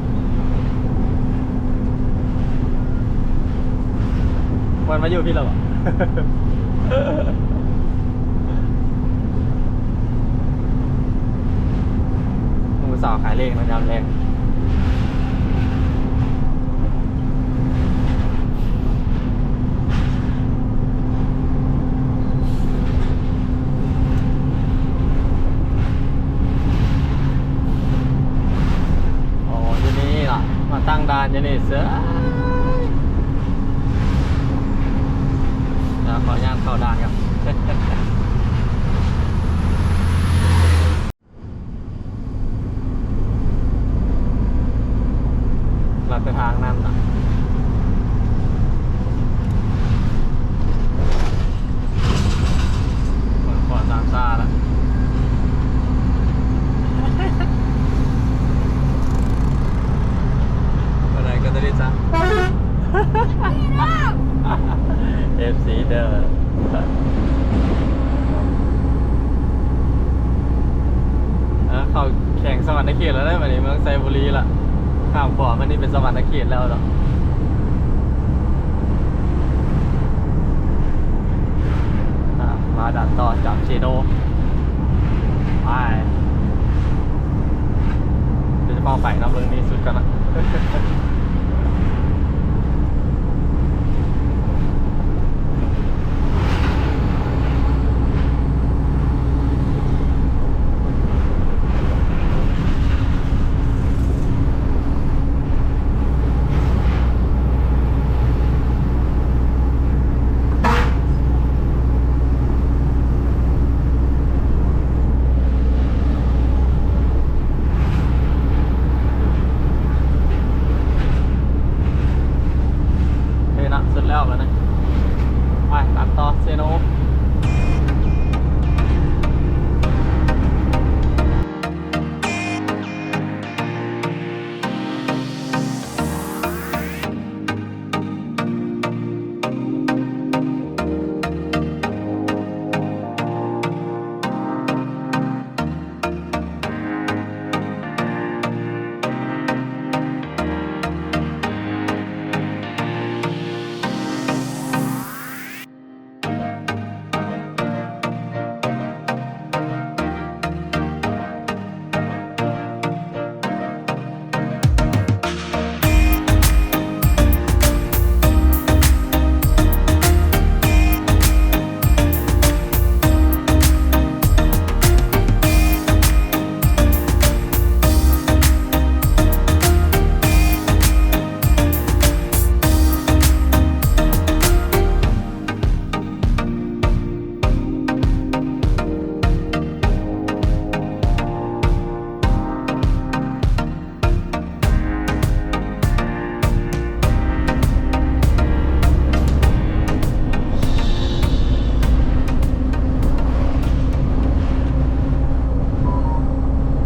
วันมาอยู่พี่เราเหรอ มือสาวขายเลขนะน้ำแรงมาตั้งด่านอยู่นี่เสือขออนุญาตเข้าด่านครับ เราไปทางนั้นนะขอตามซ่าแล้วก็ได้จ้ะ วรรณเขตแล้วได้ไหมนี่เมืองไซบุรีละข้ามขวามันนี่เป็นสวรรณเขตแล้วเหรอมาดันต่อจากเชโดไปเดี๋ยวจะเฝ้าไฝ่น้ำเรื่องนี้สุดกันนะ เฮ้ยนะสุดแล้วนะไปตัดต่อเซโน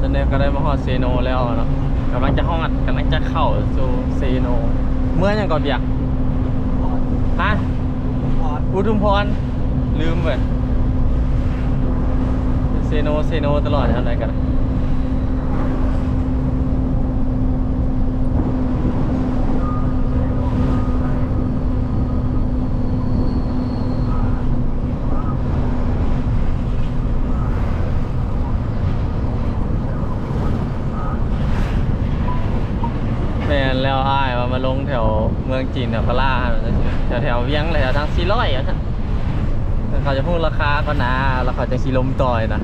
ตอนนี้ก็ได้มาฮอดเซโนแล้วเนาะกำลังจะเข้าสู่เซโนเมื่อยังก่อนเบียกฮะ พอด อุทุมพรลืมไปเซโนตลอดอะไรกันแม่นแล้วอ้ายมาลงแถวเมืองจีนแถวพะล่าแถวเวียงเลยทาง400อ่ะเขาจะพูดราคาก็นะแล้วเขาจะขี่ลมต่อยนะ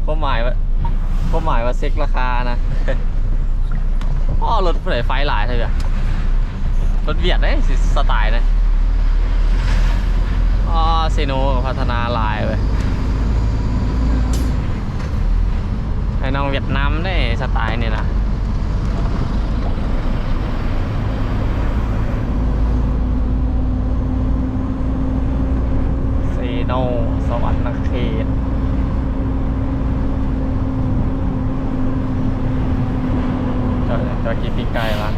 ความหมายว่าเซ็กราคานะ อ้อรถไหนไฟหลายเลยอะรถเวียดเลยสไตล์นะอ้อเซโนพัฒนาหลายไปให้น้องเวียดนามได้สไตล์นี่นะเซโนสวรรค์เขตจะกินปีกไก่ละ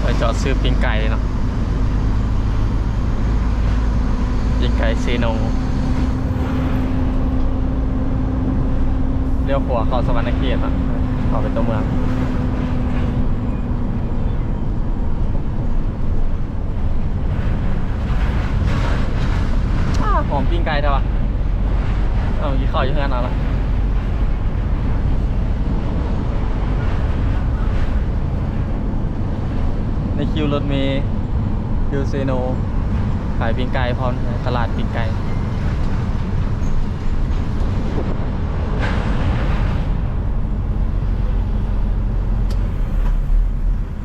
ไปจอดซื้อปีกไก่เนาะปีกไก่เซโนเลี้ยวขวาเข้าสวรรค์เขตนะเข้าไปตัวเมืองหอมปิ้งไก่เท่าไหร่ยี่ข้าวอยู่ที่นั่นเอาละในคิวรถเมล์คิวเซโนขายปิ้งไก่พร้อมตลาดปิ้งไก่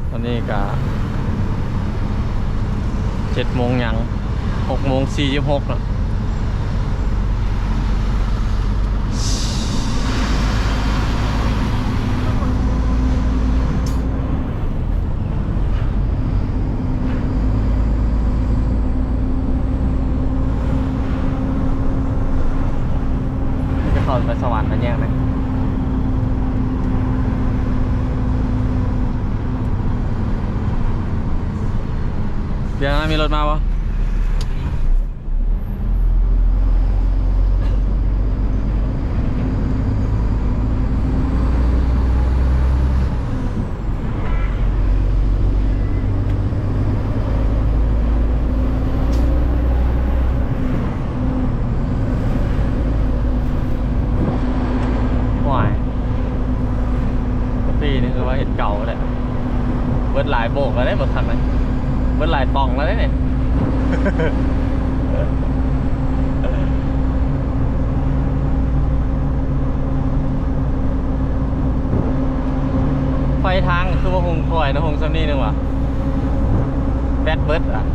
ตอนนี้ก็7 โมงยัง6 โมง 46แล้ว รถมาปะปีนี่คือว่าเห็ดเก่าเลยเบิดหลายโบกแล้วได้เบิดคันเลยเบิดหลายปองแล้วได้เนี่ย ไฟทางคือว่าคงคอยนะคงซัมนี่นึงวะแบดเบิดอ่ะ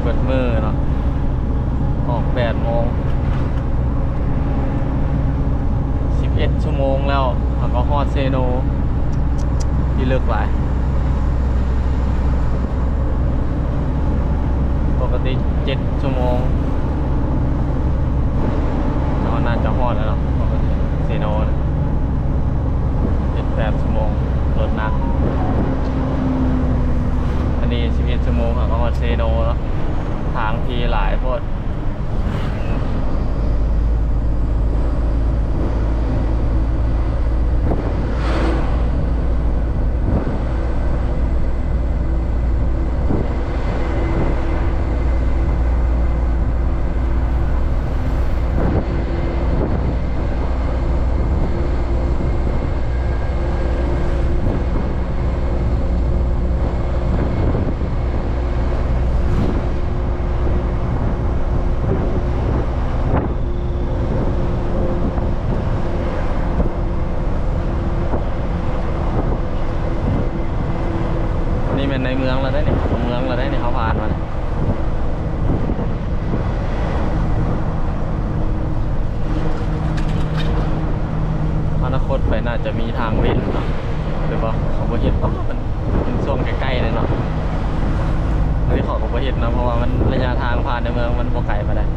เปิดมือเนาะออก8 โมง11 ชั่วโมงแล้วแล้วก็ฮอดเซโนที่เลิกหลายปกติ7 ชั่วโมงเราน่าจะฮอดแล้วเนาะปกติเซโนนะ7-8 ชั่วโมงรถนักอันนี้11 ชั่วโมงแล้วก็ฮอดเซโนเนาะทางทีหลายพดในเมืองเราได้เนี่ยเมืองเราได้เนี่ยเขาผ่านมาอนาคตไปน่าจะมีทางเว้นเนาะหรือเปล่าเขาบ่เห็นเพราะมันเป็นช่วงใกล้ๆเลยเนาะอันนี้เขาก็บ่เห็นนะเพราะว่ามันระยะทางผ่านในเมืองมันบ่ไกลมาได้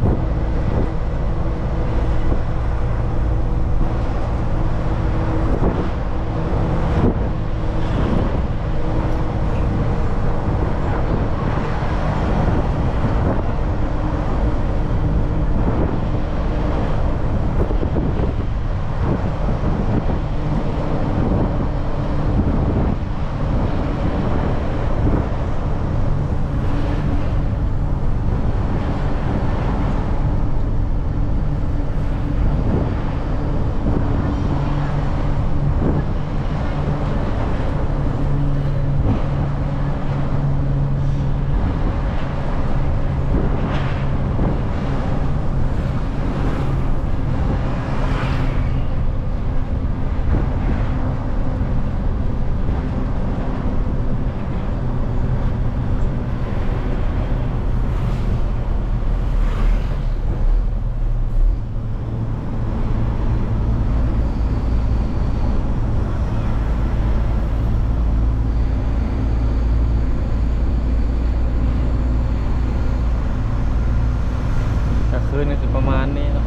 คืนก็คือประมาณนี้เนาะ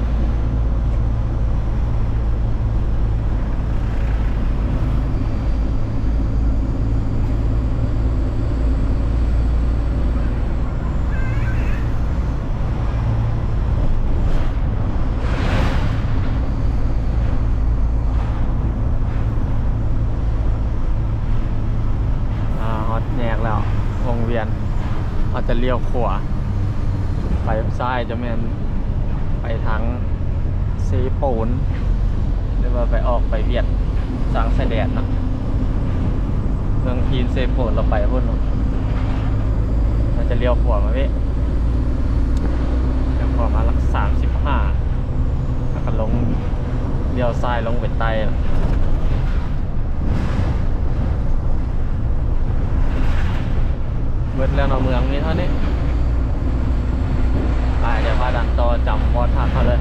ฮอตแยกแล้ววงเวียนอาจจะเลี้ยวขวาไปซ้ายจะแม่นไปทางเซโปนหรือว่าไปออกไปเวียดสังไสแดดนะเมืองพีนเซโปนเราไปพุ่นเนาะมันจะเลี้ยวขวามาเว้ยเลี้ยวขวามาหลัก35แล้วก็ลงเลี้ยวซ้ายลงไปใต้เบิดแล้วเนาะเมืองนี้เท่านี้เดี๋ยวพาดันต่อจำวอดทักเขาเลย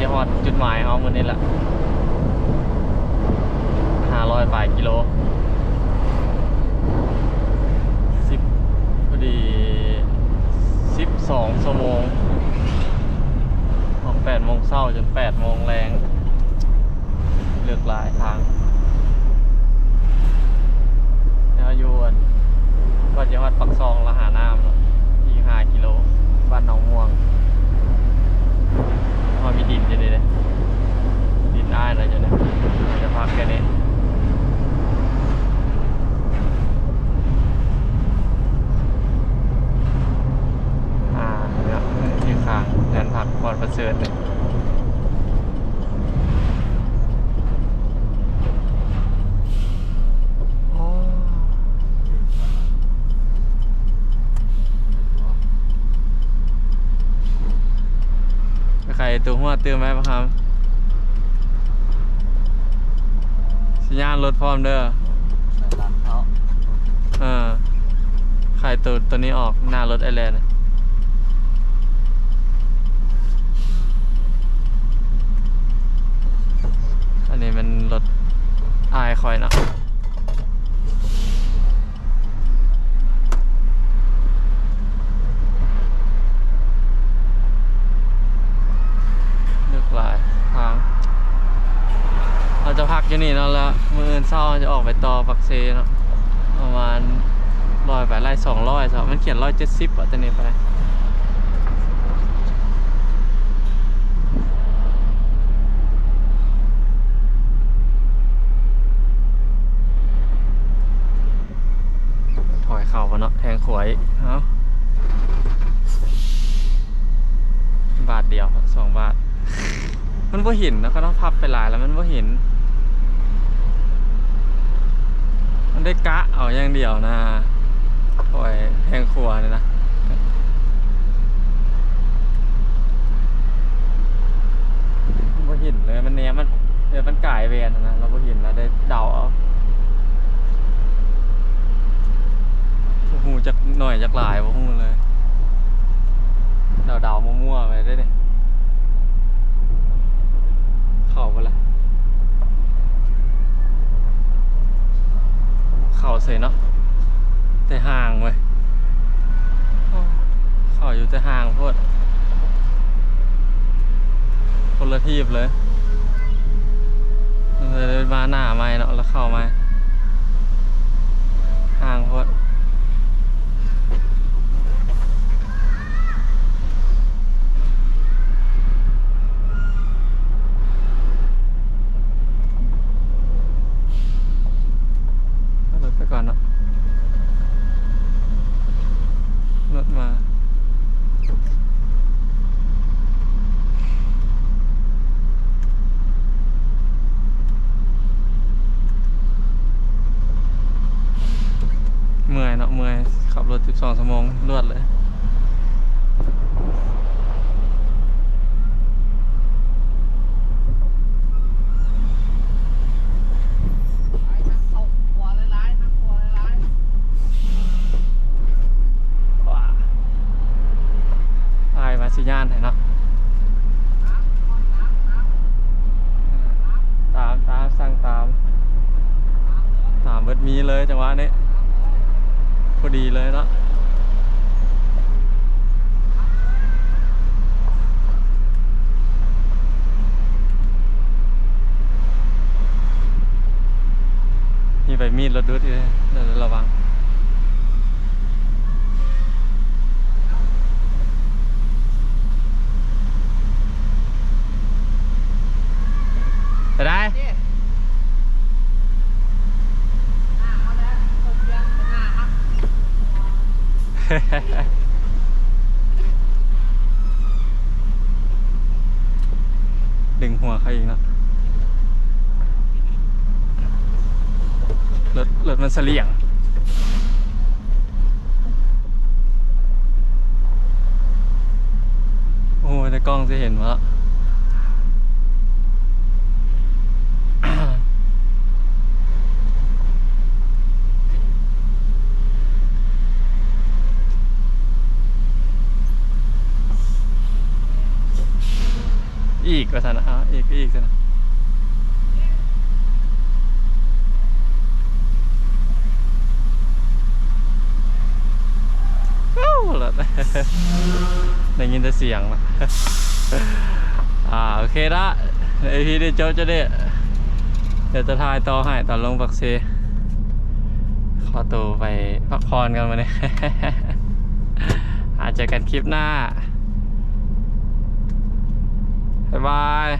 จะฮอดจุดหมายเขามื้อนี้ละ500 ปลายกิโล10พอดี12 ชั่วโมงออก8 โมงเช้าจน8 โมงแรงเลือกหลายทางแล้วอยู่ก็จะฮอดปักซองละหาน้ำเนาะอีก5 กิโลบ้านหนองม่วงพอมีดินจะนี่เลยดินอ้ายอะไรจะเนี่ยจะพักแค่นี้เนี่ยที่ข้างแผนผักบอดประเสริฐเลยใครตัวหัวเติมไหมครับสัญญาณรถพร้อมเด้อ ใส่ร้านเขา ใครตัวนี้ออกหน้ารถไอแลนด์อันนี้มันรถอายคอยนะเลือกหลายทางเราจะพักอยู่นี่เนาะแล้วมื้ออื่นเช้าจะออกไปต่อปักเซเนาะประมาณ100ไปไล่200ครับมันเขียน170อ่ะตัวนี้ไปถอยเข่ามาเนาะแทงขวายเอาบาทเดียว2 บาทมันบ่เห็นนะก็ต้องพับไปหลายแล้วมันบ่เห็นมันได้กะเอาอย่างเดียวนะถอยแทงขวาเนี่ยนะมันบ่เห็นเลยมันเนี้ยมันเดี๋ยวมันก่ายเวียนนะเราบ่เห็นแล้วได้เดาเอาโอ้โหจักหน่อยจักหลายบ่ฮู้เลยเดามั่วๆไปได้ดิเข้าไปละเข้าเสยเนาะแต่ห่างเว้ยเข้าอยู่แต่ห่างโพดคนละทีบเลยเลยมาหน้าไม้เนาะแล้วเข้ามาห่างโพดไปก่อนเนาะรถมาเมื่อยเนาะเมื่อยขับรถ12 ชั่วโมงรวดเลยสัญญาณเห็นเนาะตามสั่งตามเบิดมีเลยจังหวะนี้พอดีเลยเนาะมีใบมีดรถดุดเลยเดี๋ยวระวังไปได้ ดึงหัวเขาอีกเนาะรถมันเสลี่ยงโอ้ในกล้องจะเห็นว่าอีก ก็ทันอ่ะอีกซะนะโได้ยินแต่เสียงนะโอเคละไอพี่ได้โจ๊จะได้เดี๋ยวจะถ่ายต่อให้ตอนลงปักเซขอตัวไปพักผ่อนกันมาเนี่ย อาจจะกันคลิปหน้าบ๊ายบาย